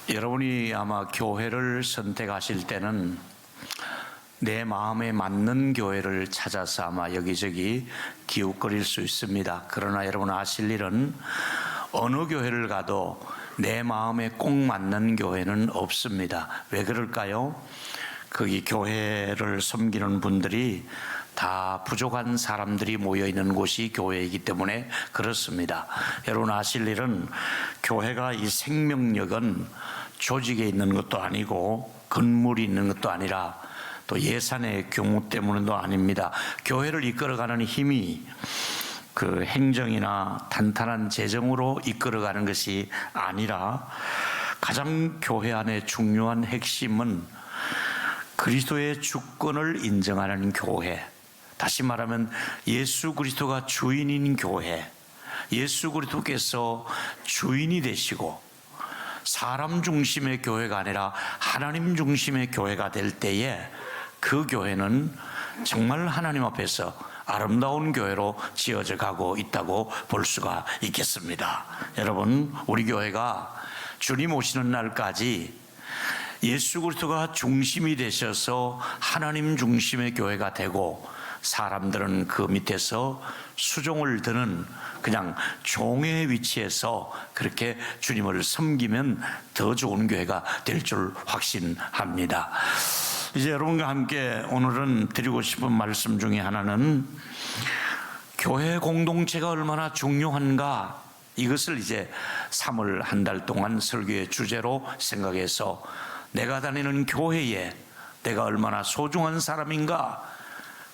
여러분이 아마 교회를 선택하실 때는 내 마음에 맞는 교회를 찾아서 아마 여기저기 기웃거릴 수 있습니다. 그러나 여러분 아실 일은 어느 교회를 가도 내 마음에 꼭 맞는 교회는 없습니다. 왜 그럴까요? 거기 교회를 섬기는 분들이 다 부족한 사람들이 모여있는 곳이 교회이기 때문에 그렇습니다. 여러분 아실 일은 교회가 이 생명력은 조직에 있는 것도 아니고 건물이 있는 것도 아니라 또 예산의 경우 때문도 아닙니다. 교회를 이끌어가는 힘이 그 행정이나 탄탄한 재정으로 이끌어가는 것이 아니라 가장 교회 안에 중요한 핵심은 그리스도의 주권을 인정하는 교회, 다시 말하면 예수 그리스도가 주인인 교회, 예수 그리스도께서 주인이 되시고 사람 중심의 교회가 아니라 하나님 중심의 교회가 될 때에 그 교회는 정말 하나님 앞에서 아름다운 교회로 지어져 가고 있다고 볼 수가 있겠습니다. 여러분, 우리 교회가 주님 오시는 날까지 예수 그리스도가 중심이 되셔서 하나님 중심의 교회가 되고 사람들은 그 밑에서 수종을 드는 그냥 종의 위치에서 그렇게 주님을 섬기면 더 좋은 교회가 될 줄 확신합니다. 이제 여러분과 함께 오늘은 드리고 싶은 말씀 중에 하나는 교회 공동체가 얼마나 중요한가, 이것을 이제 3월 한 달 동안 설교의 주제로 생각해서 내가 다니는 교회에 내가 얼마나 소중한 사람인가,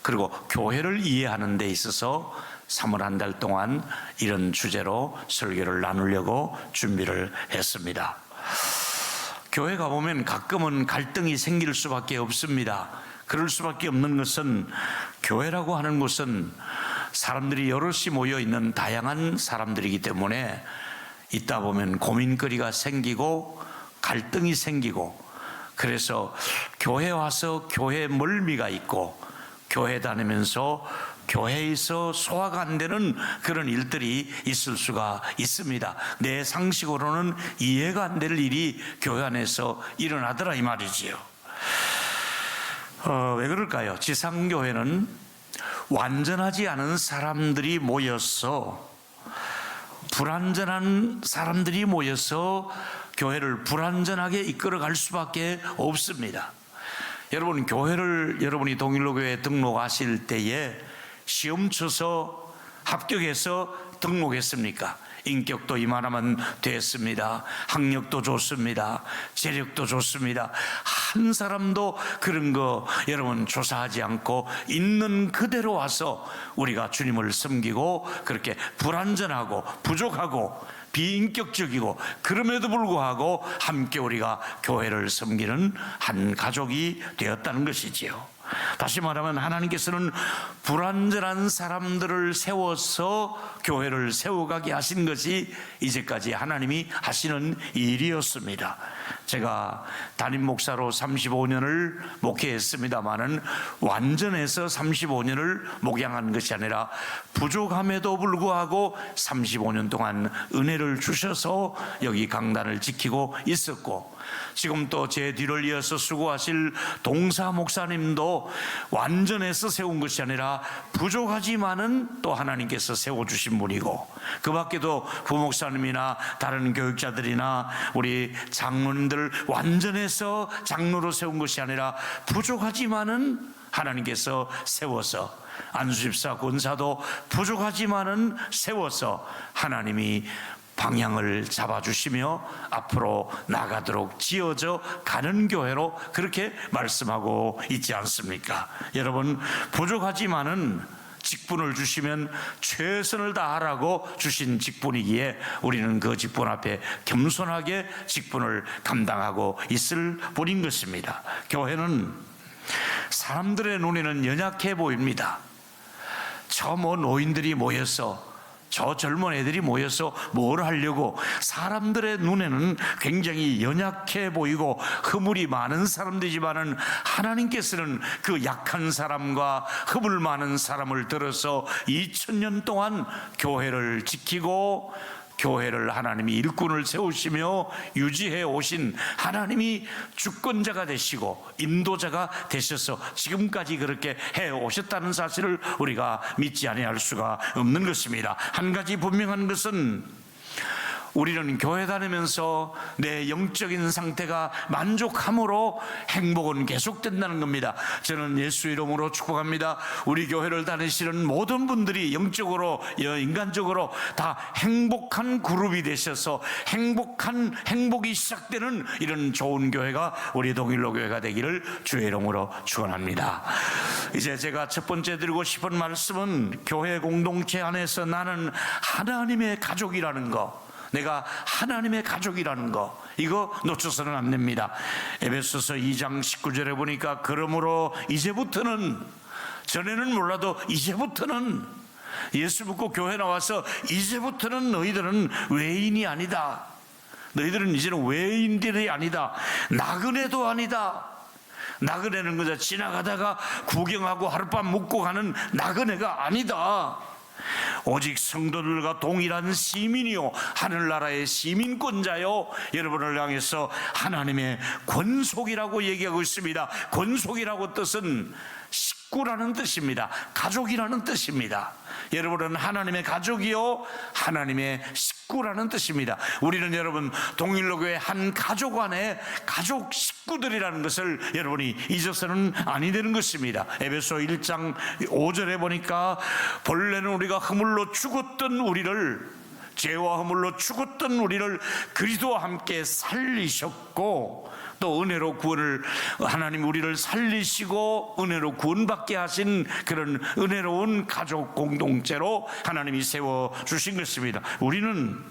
그리고 교회를 이해하는 데 있어서 3월 한 달 동안 이런 주제로 설교를 나누려고 준비를 했습니다. 교회 가보면 가끔은 갈등이 생길 수밖에 없습니다. 그럴 수밖에 없는 것은 교회라고 하는 곳은 사람들이 여럿이 모여있는 다양한 사람들이기 때문에 있다 보면 고민거리가 생기고 갈등이 생기고, 그래서 교회 와서 교회 멀미가 있고 교회 다니면서 교회에서 소화가 안 되는 그런 일들이 있을 수가 있습니다. 내 상식으로는 이해가 안 될 일이 교회 안에서 일어나더라 이 말이지요. 왜 그럴까요? 지상교회는 완전하지 않은 사람들이 모여서, 불완전한 사람들이 모여서 교회를 불완전하게 이끌어갈 수밖에 없습니다. 여러분, 교회를 여러분이 동일로교회에 등록하실 때에 시험 쳐서 합격해서 등록했습니까? 인격도 이만하면 됐습니다. 학력도 좋습니다. 재력도 좋습니다. 한 사람도 그런 거 여러분 조사하지 않고 있는 그대로 와서 우리가 주님을 섬기고 그렇게 불완전하고 부족하고 비인격적이고 그럼에도 불구하고 함께 우리가 교회를 섬기는 한 가족이 되었다는 것이지요. 다시 말하면 하나님께서는 불완전한 사람들을 세워서 교회를 세워가게 하신 것이 이제까지 하나님이 하시는 일이었습니다. 제가 담임 목사로 35년을 목회했습니다마는 완전해서 35년을 목양한 것이 아니라 부족함에도 불구하고 35년 동안 은혜를 주셔서 여기 강단을 지키고 있었고, 지금 또 제 뒤를 이어서 수고하실 동사 목사님도 완전해서 세운 것이 아니라 부족하지만은 또 하나님께서 세워주신 분이고, 그 밖에도 부목사님이나 다른 교육자들이나 우리 장로님들 완전해서 장로로 세운 것이 아니라 부족하지만은 하나님께서 세워서, 안수집사 권사도 부족하지만은 세워서 하나님이 방향을 잡아주시며 앞으로 나가도록 지어져 가는 교회로 그렇게 말씀하고 있지 않습니까? 여러분, 부족하지만은 직분을 주시면 최선을 다하라고 주신 직분이기에 우리는 그 직분 앞에 겸손하게 직분을 감당하고 있을 뿐인 것입니다. 교회는 사람들의 눈에는 연약해 보입니다. 저 노인들이 모여서, 저 젊은 애들이 모여서 뭘 하려고, 사람들의 눈에는 굉장히 연약해 보이고 허물이 많은 사람들이지만은 하나님께서는 그 약한 사람과 허물 많은 사람을 들어서 2000년 동안 교회를 지키고 교회를 하나님이 일꾼을 세우시며 유지해 오신 하나님이 주권자가 되시고 인도자가 되셔서 지금까지 그렇게 해 오셨다는 사실을 우리가 믿지 아니할 수가 없는 것입니다. 한 가지 분명한 것은 우리는 교회 다니면서 내 영적인 상태가 만족함으로 행복은 계속된다는 겁니다. 저는 예수 이름으로 축복합니다. 우리 교회를 다니시는 모든 분들이 영적으로 인간적으로 다 행복한 그룹이 되셔서 행복이 시작되는 이런 좋은 교회가 우리 동일로 교회가 되기를 주의 이름으로 축원합니다. 이제 제가 첫 번째 드리고 싶은 말씀은 교회 공동체 안에서 나는 하나님의 가족이라는 거, 내가 하나님의 가족이라는 거, 이거 놓쳐서는 안 됩니다. 에베소서 2장 19절에 보니까 그러므로 이제부터는, 전에는 몰라도 이제부터는, 예수 믿고 교회 나와서 이제부터는 너희들은 외인이 아니다. 너희들은 이제는 외인들이 아니다. 나그네도 아니다. 나그네는 그저 지나가다가 구경하고 하룻밤 묵고 가는 나그네가 아니다. 오직 성도들과 동일한 시민이요 하늘나라의 시민권자요, 여러분을 향해서 하나님의 권속이라고 얘기하고 있습니다. 권속이라고 뜻은 식구라는 뜻입니다. 가족이라는 뜻입니다. 여러분은 하나님의 가족이요 하나님의 식구라는 뜻입니다. 우리는 여러분 동일로교회 한 가족 안에 가족 식구들이라는 것을 여러분이 잊어서는 아니 되는 것입니다. 에베소 1장 5절에 보니까 본래는 우리가 허물로 죽었던 우리를, 죄와 허물로 죽었던 우리를 그리스도와 함께 살리셨고, 또 은혜로 구원을, 하나님 우리를 살리시고 은혜로 구원받게 하신 그런 은혜로운 가족 공동체로 하나님이 세워주신 것입니다. 우리는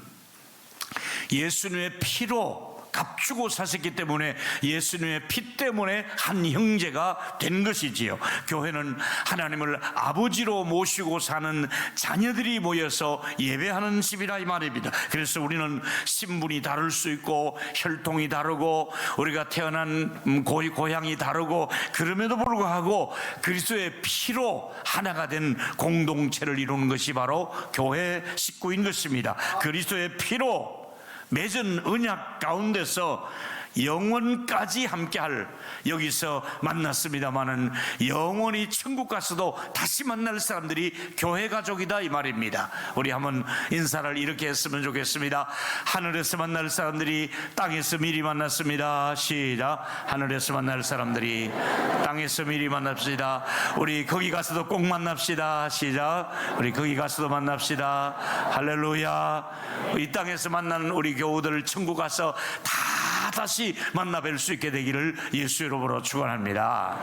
예수님의 피로 값주고 사셨기 때문에, 예수님의 피 때문에 한 형제가 된 것이지요. 교회는 하나님을 아버지로 모시고 사는 자녀들이 모여서 예배하는 집이라 이 말입니다. 그래서 우리는 신분이 다를 수 있고 혈통이 다르고 우리가 태어난 고향이 다르고, 그럼에도 불구하고 그리스도의 피로 하나가 된 공동체를 이루는 것이 바로 교회 식구인 것입니다. 그리스도의 피로 맺은 언약 가운데서 영원까지 함께할, 여기서 만났습니다마는 영원히 천국 가서도 다시 만날 사람들이 교회 가족이다 이 말입니다. 우리 한번 인사를 이렇게 했으면 좋겠습니다. 하늘에서 만날 사람들이 땅에서 미리 만났습니다. 시작. 하늘에서 만날 사람들이 땅에서 미리 만납시다. 우리 거기 가서도 꼭 만납시다. 시작. 우리 거기 가서도 만납시다. 할렐루야. 이 땅에서 만나는 우리 교우들 천국 가서 다시 만나 뵐 수 있게 되기를 예수 이름으로 축원합니다.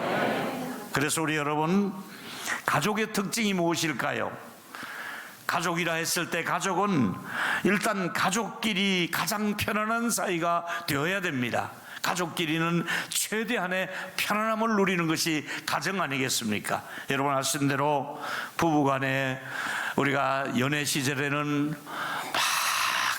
그래서 우리 여러분, 가족의 특징이 무엇일까요? 가족이라 했을 때 가족은 일단 가족끼리 가장 편안한 사이가 되어야 됩니다. 가족끼리는 최대한의 편안함을 누리는 것이 가정 아니겠습니까? 여러분 아시는 대로 부부간에 우리가 연애 시절에는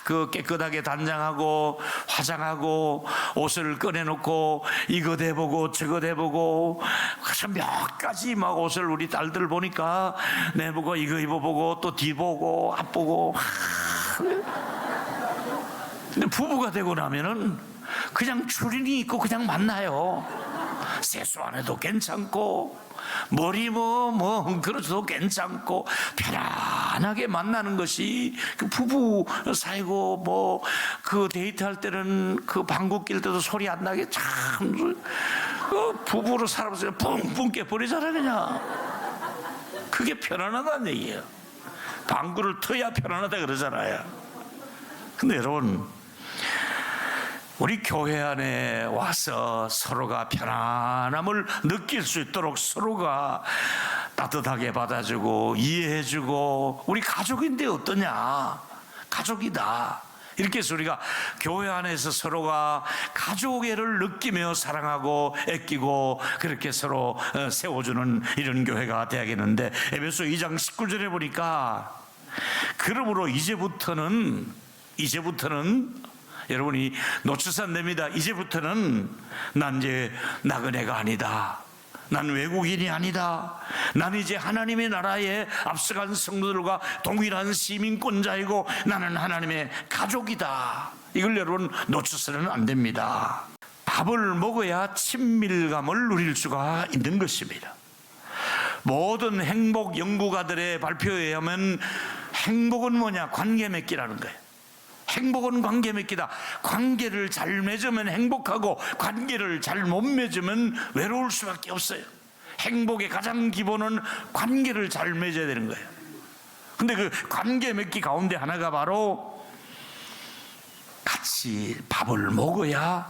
그 깨끗하게 단장하고 화장하고 옷을 꺼내놓고 이거 대보고 저거 대보고, 그래서 몇 가지 막 옷을 우리 딸들 보니까 내보고 이거 입어보고 또 뒤보고 앞보고. 근데 부부가 되고 나면은 그냥 추리닝 입고 그냥 만나요. 세수 안 해도 괜찮고 머리 헝클어도 괜찮고 편안하게 만나는 것이 그 부부 사이고, 그 데이트할 때는 그 방구 낄 때도 소리 안 나게 참 부부로 살아보세요. 뿡뿡 깨버리잖아 그냥. 그게 편안하다는 얘기예요. 방구를 터야 편안하다 그러잖아요. 근데 여러분, 우리 교회 안에 와서 서로가 편안함을 느낄 수 있도록 서로가 따뜻하게 받아주고 이해해주고, 우리 가족인데 어떠냐, 가족이다, 이렇게 해서 우리가 교회 안에서 서로가 가족애를 느끼며 사랑하고 애끼고 그렇게 서로 세워주는 이런 교회가 되야겠는데, 에베소 2장 19절에 보니까 그러므로 이제부터는 여러분이 놓쳐서 안 됩니다. 이제부터는 난 이제 나그네가 아니다. 난 외국인이 아니다. 나는 이제 하나님의 나라에 앞서간 성도들과 동일한 시민권자이고 나는 하나님의 가족이다. 이걸 여러분 놓쳐서는 안 됩니다. 밥을 먹어야 친밀감을 누릴 수가 있는 것입니다. 모든 행복 연구가들의 발표에 의하면 행복은 뭐냐? 관계 맺기라는 거예요. 행복은 관계 맺기다. 관계를 잘 맺으면 행복하고 관계를 잘 못 맺으면 외로울 수밖에 없어요. 행복의 가장 기본은 관계를 잘 맺어야 되는 거예요. 근데 그 관계 맺기 가운데 하나가 바로 같이 밥을 먹어야,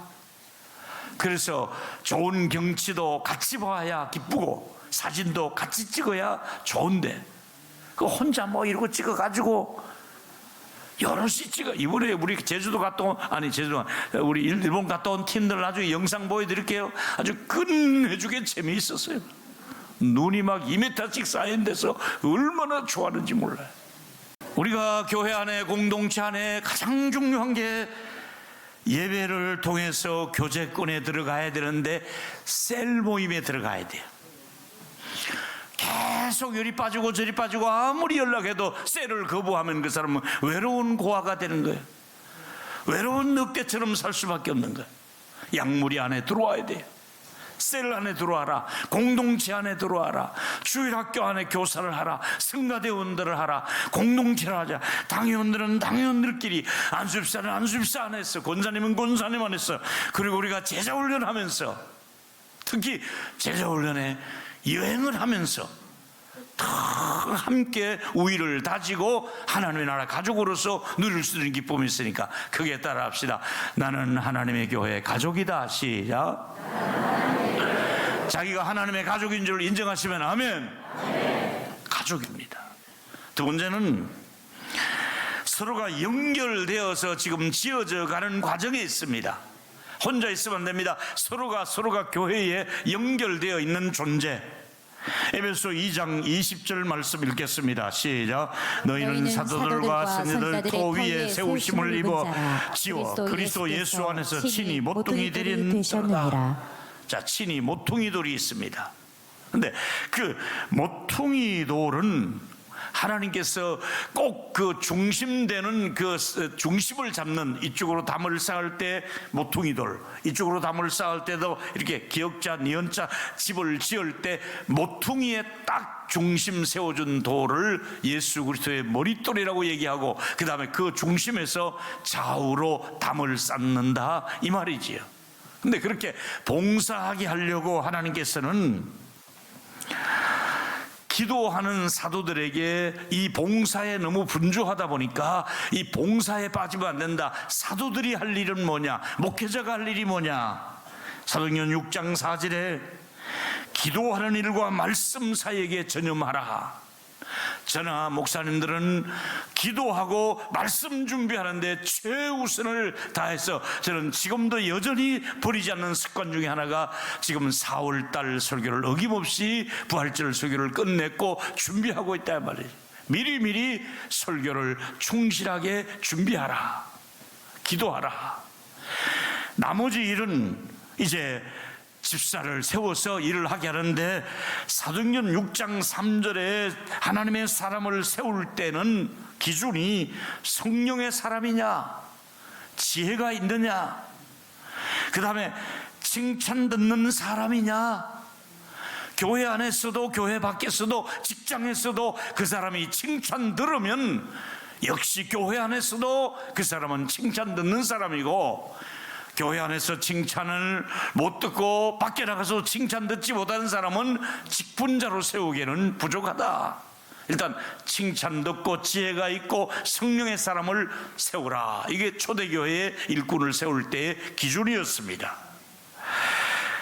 그래서 좋은 경치도 같이 봐야 기쁘고 사진도 같이 찍어야 좋은데, 그 혼자 뭐 이러고 찍어가지고 여럿이 찍어. 이번에 우리 제주도 갔다 온, 우리 일본 갔다 온 팀들 나중에 영상 보여드릴게요. 아주 끝내주게 재미있었어요. 눈이 막 2m씩 쌓인 데서 얼마나 좋아하는지 몰라요. 우리가 교회 안에, 공동체 안에 가장 중요한 게 예배를 통해서 교제권에 들어가야 되는데 셀 모임에 들어가야 돼요. 계속 열이 빠지고 저리 빠지고 아무리 연락해도 셀을 거부하면 그 사람은 외로운 고아가 되는 거예요. 외로운 늑대처럼 살 수밖에 없는 거예요. 약물이 안에 들어와야 돼요. 셀 안에 들어와라. 공동체 안에 들어와라. 주일학교 안에 교사를 하라. 성가대원들을 하라. 공동체를 하자. 당회원들은 당회원들끼리, 안수집사는 안수집사 안에서, 권사님은 권사님 안에서, 그리고 우리가 제자훈련하면서, 특히 제자훈련에 여행을 하면서 다 함께 우위를 다지고 하나님의 나라 가족으로서 누릴 수 있는 기쁨이 있으니까 크게 따라 합시다. 나는 하나님의 교회 가족이다. 시작. 자기가 하나님의 가족인 줄 인정하시면 아멘. 가족입니다. 두 번째는 서로가 연결되어서 지금 지어져 가는 과정에 있습니다. 혼자 있으면 안 됩니다. 서로가 교회에 연결되어 있는 존재. 에베소 2장 20절 말씀 읽겠습니다. 시작. 너희는 사도들과 선지자들 터 위에 세우심을 입어 지워 그리스도 예수 안에서 친히 모퉁이 되셨느니라. 자, 친히 모퉁이 돌이 있습니다. 근데 그 모퉁이 돌은 하나님께서 꼭 그 중심되는 그 중심을 잡는, 이쪽으로 담을 쌓을 때 모퉁이 돌, 이쪽으로 담을 쌓을 때도 이렇게 기역자, 니은자 집을 지을 때 모퉁이에 딱 중심 세워준 돌을 예수 그리스도의 머릿돌이라고 얘기하고, 그 다음에 그 중심에서 좌우로 담을 쌓는다, 이 말이지요. 근데 그렇게 봉사하게 하려고 하나님께서는 기도하는 사도들에게 이 봉사에 너무 분주하다 보니까 이 봉사에 빠지면 안 된다. 사도들이 할 일은 뭐냐? 목회자가 할 일이 뭐냐? 사도행전 6장 4절에 기도하는 일과 말씀 사이에게 전념하라. 저나 목사님들은 기도하고 말씀 준비하는데 최우선을 다해서, 저는 지금도 여전히 버리지 않는 습관 중에 하나가, 지금 4월달 설교를 어김없이 부활절 설교를 끝냈고 준비하고 있단 말이에요. 미리미리 설교를 충실하게 준비하라. 기도하라. 나머지 일은 이제 집사를 세워서 일을 하게 하는데, 사도행전 6장 3절에 하나님의 사람을 세울 때는 기준이 성령의 사람이냐, 지혜가 있느냐, 그 다음에 칭찬 듣는 사람이냐, 교회 안에서도 교회 밖에서도 직장에서도 그 사람이 칭찬 들으면 역시 교회 안에서도 그 사람은 칭찬 듣는 사람이고, 교회 안에서 칭찬을 못 듣고 밖에 나가서 칭찬 듣지 못하는 사람은 직분자로 세우기에는 부족하다. 일단 칭찬 듣고 지혜가 있고 성령의 사람을 세우라. 이게 초대교회의 일꾼을 세울 때의 기준이었습니다.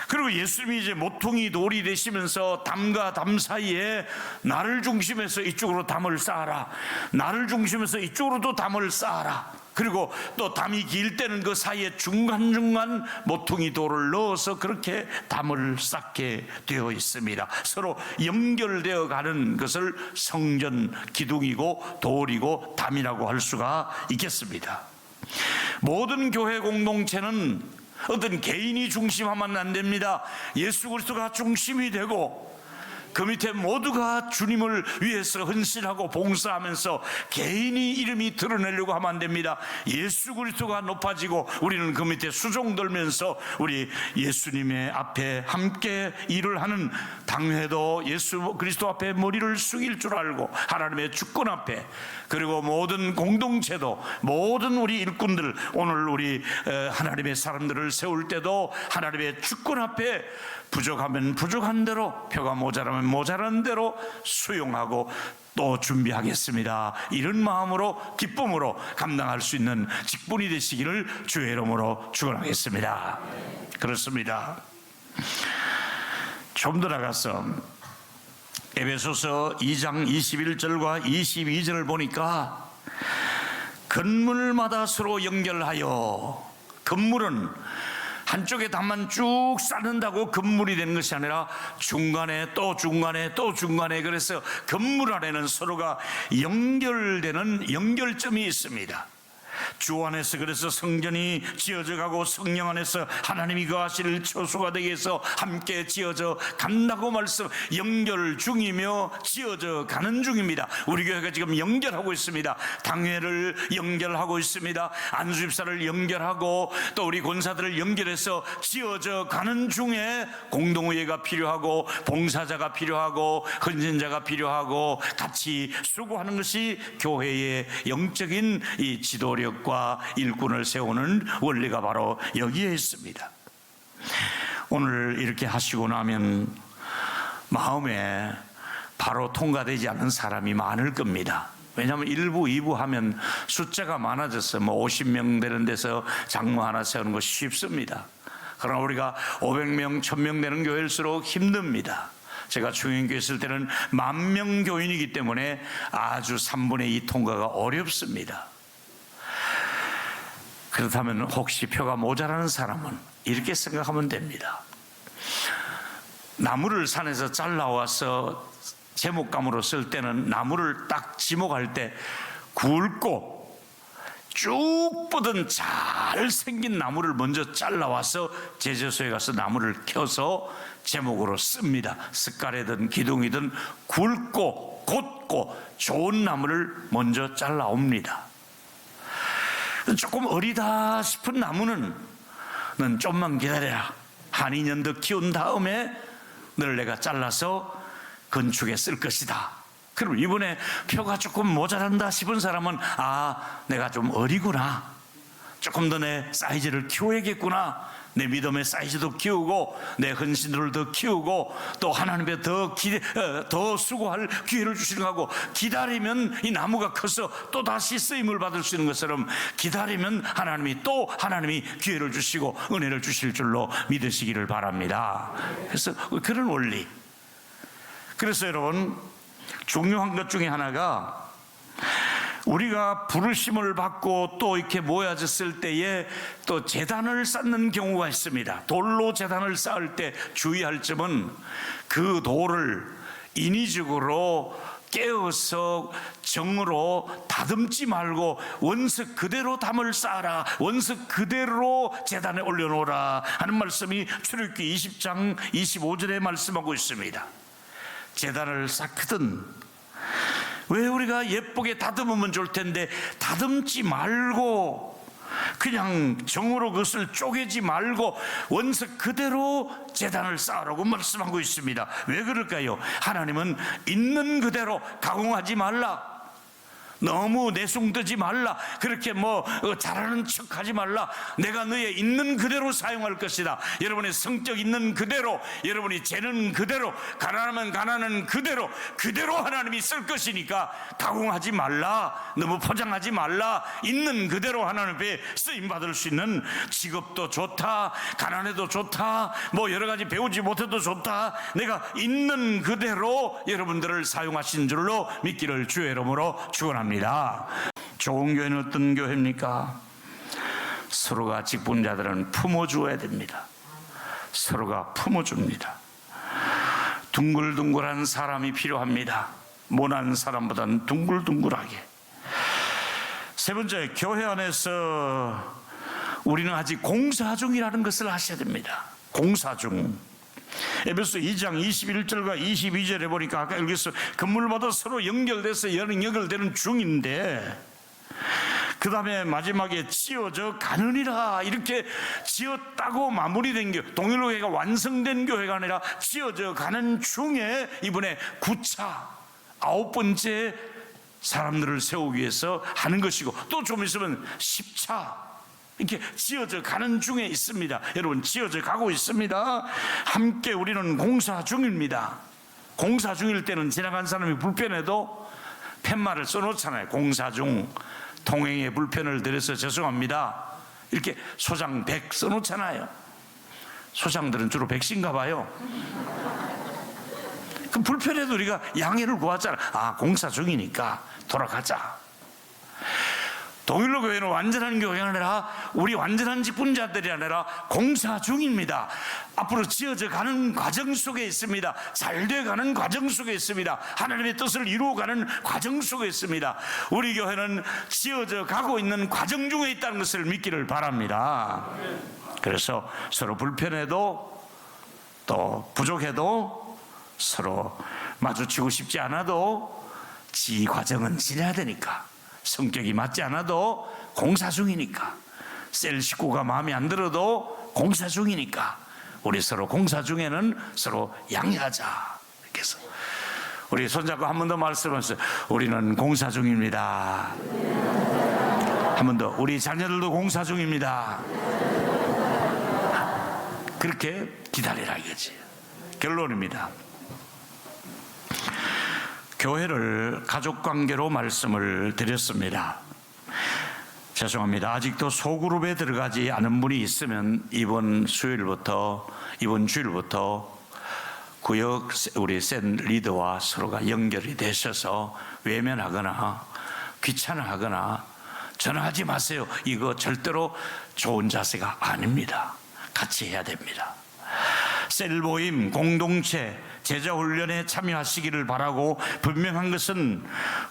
그리고 예수님이 이제 모퉁이 돌이 되시면서 담과 담 사이에 나를 중심해서 이쪽으로 담을 쌓아라, 나를 중심해서 이쪽으로도 담을 쌓아라, 그리고 또 담이 길 때는 그 사이에 중간중간 모퉁이 돌을 넣어서 그렇게 담을 쌓게 되어 있습니다. 서로 연결되어 가는 것을 성전 기둥이고 돌이고 담이라고 할 수가 있겠습니다. 모든 교회 공동체는 어떤 개인이 중심하면 안 됩니다. 예수 그리스도가 중심이 되고 그 밑에 모두가 주님을 위해서 헌신하고 봉사하면서 개인이 이름이 드러내려고 하면 안 됩니다. 예수 그리스도가 높아지고 우리는 그 밑에 수종들면서 우리 예수님의 앞에 함께 일을 하는 당회도 예수 그리스도 앞에 머리를 숙일 줄 알고 하나님의 주권 앞에, 그리고 모든 공동체도 모든 우리 일꾼들, 오늘 우리 하나님의 사람들을 세울 때도 하나님의 주권 앞에 부족하면 부족한 대로, 표가 모자라면 모자란 대로 수용하고 또 준비하겠습니다. 이런 마음으로 기쁨으로 감당할 수 있는 직분이 되시기를 주의 이름으로 축원하겠습니다. 그렇습니다. 좀 더 나가서 에베소서 2장 21절과 22절을 보니까 건물마다 서로 연결하여, 건물은 한쪽에 담만 쭉 쌓는다고 건물이 되는 것이 아니라 중간에 또 중간에 또 중간에, 그래서 건물 안에는 서로가 연결되는 연결점이 있습니다. 주 안에서 그래서 성전이 지어져 가고 성령 안에서 하나님이 거하실 처소가 되기 위해서 함께 지어져 간다고 말씀, 연결 중이며 지어져 가는 중입니다. 우리 교회가 지금 연결하고 있습니다. 당회를 연결하고 있습니다. 안수집사를 연결하고 또 우리 권사들을 연결해서 지어져 가는 중에 공동의회가 필요하고 봉사자가 필요하고 헌신자가 필요하고 같이 수고하는 것이 교회의 영적인 이 지도력 과 일꾼을 세우는 원리가 바로 여기에 있습니다. 오늘 이렇게 하시고 나면 마음에 바로 통과되지 않는 사람이 많을 겁니다. 왜냐하면 1부, 2부 하면 숫자가 많아져서 50명 되는 데서 장로 하나 세우는 것이 쉽습니다. 그러나 우리가 500명, 1000명 되는 교회일수록 힘듭니다. 제가 중형교회 있을 때는 10,000명 교인이기 때문에 아주 3분의 2 통과가 어렵습니다. 그렇다면 혹시 표가 모자라는 사람은 이렇게 생각하면 됩니다. 나무를 산에서 잘라와서 제목감으로 쓸 때는 나무를 딱 지목할 때 굵고 쭉 뻗은 잘생긴 나무를 먼저 잘라와서 제조소에 가서 나무를 켜서 제목으로 씁니다. 숟갈이든 기둥이든 굵고 곧고 좋은 나무를 먼저 잘라옵니다. 조금 어리다 싶은 나무는 넌 좀만 기다려라, 한 2년 더 키운 다음에 널 내가 잘라서 건축에 쓸 것이다. 그럼 이번에 표가 조금 모자란다 싶은 사람은 내가 좀 어리구나, 조금 더 내 사이즈를 키워야겠구나, 내 믿음의 사이즈도 키우고 내 헌신들을 더 키우고 또 하나님께 더 수고할 기회를 주시는 거고, 기다리면 이 나무가 커서 또 다시 쓰임을 받을 수 있는 것처럼 기다리면 하나님이 기회를 주시고 은혜를 주실 줄로 믿으시기를 바랍니다. 그래서 그런 원리. 그래서 여러분, 중요한 것 중에 하나가 우리가 부르심을 받고 또 이렇게 모여졌을 때에 또 제단을 쌓는 경우가 있습니다. 돌로 제단을 쌓을 때 주의할 점은 그 돌을 인위적으로 깨어서 정으로 다듬지 말고 원석 그대로 담을 쌓아라, 원석 그대로 제단에 올려놓으라 하는 말씀이 출애굽기 20장 25절에 말씀하고 있습니다. 제단을 쌓거든 왜 우리가 예쁘게 다듬으면 좋을 텐데 다듬지 말고 그냥 정으로 그것을 쪼개지 말고 원석 그대로 제단을 쌓으라고 말씀하고 있습니다. 왜 그럴까요? 하나님은 있는 그대로 가공하지 말라, 너무 내숭뜨지 말라, 그렇게 잘하는 척하지 말라, 내가 너의 있는 그대로 사용할 것이다. 여러분의 성격 있는 그대로, 여러분이 재는 그대로, 가난하면 가난한 그대로 하나님이 쓸 것이니까 가공하지 말라, 너무 포장하지 말라, 있는 그대로 하나님 앞에 쓰임받을 수 있는 직업도 좋다, 가난해도 좋다, 여러 가지 배우지 못해도 좋다, 내가 있는 그대로 여러분들을 사용하신 줄로 믿기를 주의 이름으로 축원합니다. 좋은 교회는 어떤 교회입니까? 서로가 직분자들은 품어주어야 됩니다. 서로가 품어줍니다. 둥글둥글한 사람이 필요합니다. 모난 사람보다는 둥글둥글하게. 세 번째, 교회 안에서 우리는 아직 공사 중이라는 것을 아셔야 됩니다. 공사 중. 에베소 2장 21절과 22절에 보니까 아까 여기서 건물마다 서로 연결돼서 연결되는 중인데, 그 다음에 마지막에 지어져 가느니라, 이렇게 지었다고 마무리된 교회, 동일로 교회가 완성된 교회가 아니라 지어져 가는 중에 이번에 9차 9번째 사람들을 세우기 위해서 하는 것이고, 또 좀 있으면 10차 이렇게 지어져 가는 중에 있습니다. 여러분, 지어져 가고 있습니다. 함께 우리는 공사 중입니다. 공사 중일 때는 지나간 사람이 불편해도 팻말을 써놓잖아요. 공사 중, 통행에 불편을 드려서 죄송합니다, 이렇게 소장 100 써놓잖아요. 소장들은 주로 100인가 봐요. 그럼 불편해도 우리가 양해를 구하잖아. 아, 공사 중이니까 돌아가자. 동일로 교회는 완전한 교회가 아니라, 우리 완전한 직분자들이 아니라 공사 중입니다. 앞으로 지어져 가는 과정 속에 있습니다. 잘 돼가는 과정 속에 있습니다. 하나님의 뜻을 이루어가는 과정 속에 있습니다. 우리 교회는 지어져 가고 있는 과정 중에 있다는 것을 믿기를 바랍니다. 그래서 서로 불편해도 또 부족해도 서로 마주치고 싶지 않아도 지 과정은 지내야 되니까, 성격이 맞지 않아도 공사 중이니까, 셀 식구가 마음에 안 들어도 공사 중이니까, 우리 서로 공사 중에는 서로 양해하자. 이렇게 해서 우리 손잡고 한 번 더 말씀하세요. 우리는 공사 중입니다. 한 번 더. 우리 자녀들도 공사 중입니다. 그렇게 기다리라 이거지. 결론입니다. 교회를 가족관계로 말씀을 드렸습니다. 죄송합니다. 아직도 소그룹에 들어가지 않은 분이 있으면 이번 주일부터 구역 우리 센 리더와 서로가 연결이 되셔서 외면하거나 귀찮아하거나 전화하지 마세요. 이거 절대로 좋은 자세가 아닙니다. 같이 해야 됩니다. 셀 모임, 공동체, 제자훈련에 참여하시기를 바라고, 분명한 것은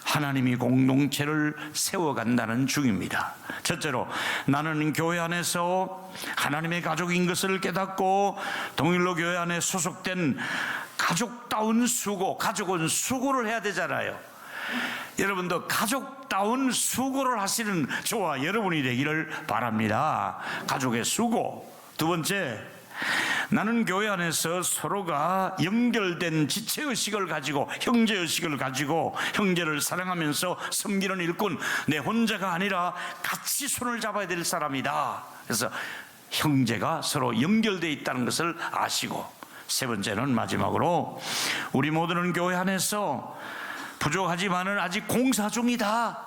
하나님이 공동체를 세워간다는 중입니다. 첫째로, 나는 교회 안에서 하나님의 가족인 것을 깨닫고 동일로 교회 안에 소속된 가족다운 수고, 가족은 수고를 해야 되잖아요. 여러분도 가족다운 수고를 하시는 저와 여러분이 되기를 바랍니다. 가족의 수고. 두 번째, 나는 교회 안에서 서로가 연결된 지체의식을 가지고, 형제의식을 가지고 형제를 사랑하면서 섬기는 일꾼, 내 혼자가 아니라 같이 손을 잡아야 될 사람이다. 그래서 형제가 서로 연결되어 있다는 것을 아시고, 세 번째는 마지막으로, 우리 모두는 교회 안에서 부족하지만은 아직 공사 중이다.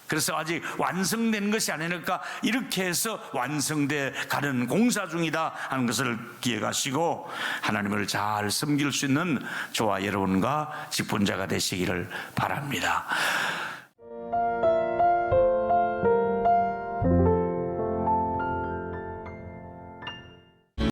그래서 아직 완성된 것이 아니니까 이렇게 해서 완성돼 가는 공사 중이다 하는 것을 기억하시고, 하나님을 잘 섬길 수 있는 저와 여러분과 직분자가 되시기를 바랍니다.